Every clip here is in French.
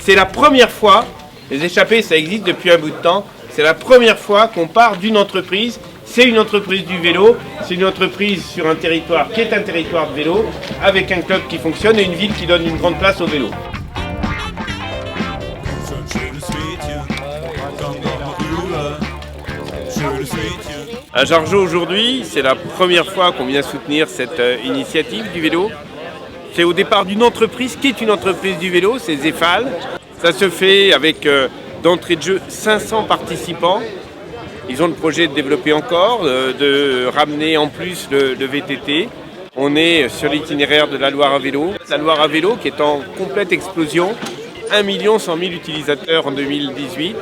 C'est la première fois, les échappées ça existe depuis un bout de temps, c'est la première fois qu'on part d'une entreprise. C'est une entreprise du vélo, c'est une entreprise sur un territoire qui est un territoire de vélo, avec un club qui fonctionne et une ville qui donne une grande place au vélo. À Jargeau aujourd'hui, c'est la première fois qu'on vient soutenir cette initiative du vélo. C'est au départ d'une entreprise qui est une entreprise du vélo, c'est Zefal. Ça se fait avec d'entrée de jeu 500 participants. Ils ont le projet de développer encore, de ramener en plus le VTT. On est sur l'itinéraire de la Loire à vélo. La Loire à vélo qui est en complète explosion. 1 100 000 utilisateurs en 2018.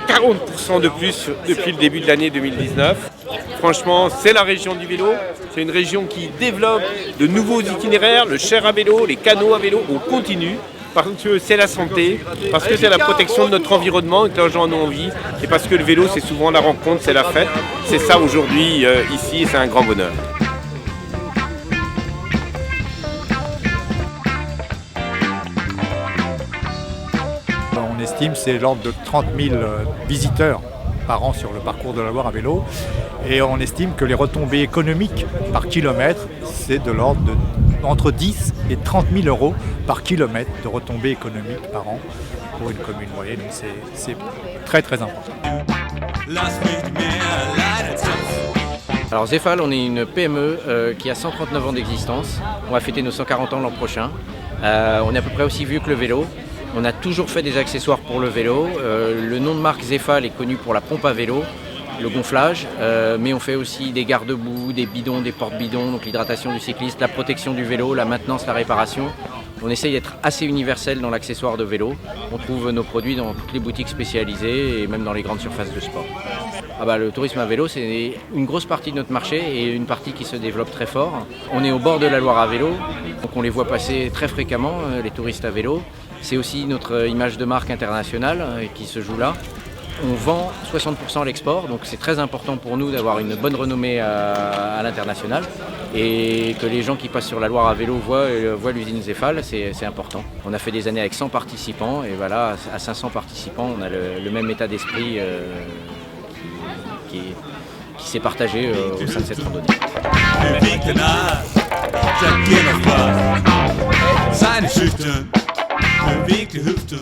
40% de plus depuis le début de l'année 2019. Franchement, c'est la région du vélo. C'est une région qui développe de nouveaux itinéraires, le char à vélo, les canots à vélo. On continue. Parce que c'est la santé, parce que c'est la protection de notre environnement et que les gens en ont envie, et parce que le vélo c'est souvent la rencontre, c'est la fête. C'est ça aujourd'hui ici et c'est un grand bonheur. On estime c'est l'ordre de 30 000 visiteurs par an sur le parcours de la Loire à vélo, et on estime que les retombées économiques par kilomètre c'est de l'ordre de entre 10 et 30 000 euros par kilomètre de retombées économiques par an pour une commune moyenne. Donc c'est très très important. Alors Zefal, on est une PME qui a 139 ans d'existence. On va fêter nos 140 ans l'an prochain. On est à peu près aussi vieux que le vélo. On a toujours fait des accessoires pour le vélo. Le nom de marque Zefal est connu pour la pompe à vélo, le gonflage, mais on fait aussi des garde-boue, des bidons, des porte-bidons, donc l'hydratation du cycliste, la protection du vélo, la maintenance, la réparation. On essaye d'être assez universel dans l'accessoire de vélo. On trouve nos produits dans toutes les boutiques spécialisées et même dans les grandes surfaces de sport. Le tourisme à vélo, c'est une grosse partie de notre marché et une partie qui se développe très fort. On est au bord de la Loire à vélo, donc on les voit passer très fréquemment, les touristes à vélo. C'est aussi notre image de marque internationale qui se joue là. On vend 60% à l'export, donc c'est très important pour nous d'avoir une bonne renommée à l'international. Et que les gens qui passent sur la Loire à vélo voient l'usine Zefal, c'est important. On a fait des années avec 100 participants, et voilà, à 500 participants, on a le même état d'esprit qui s'est partagé au sein de cette randonnée. Seine Schüchtern bewegt die Hüfte.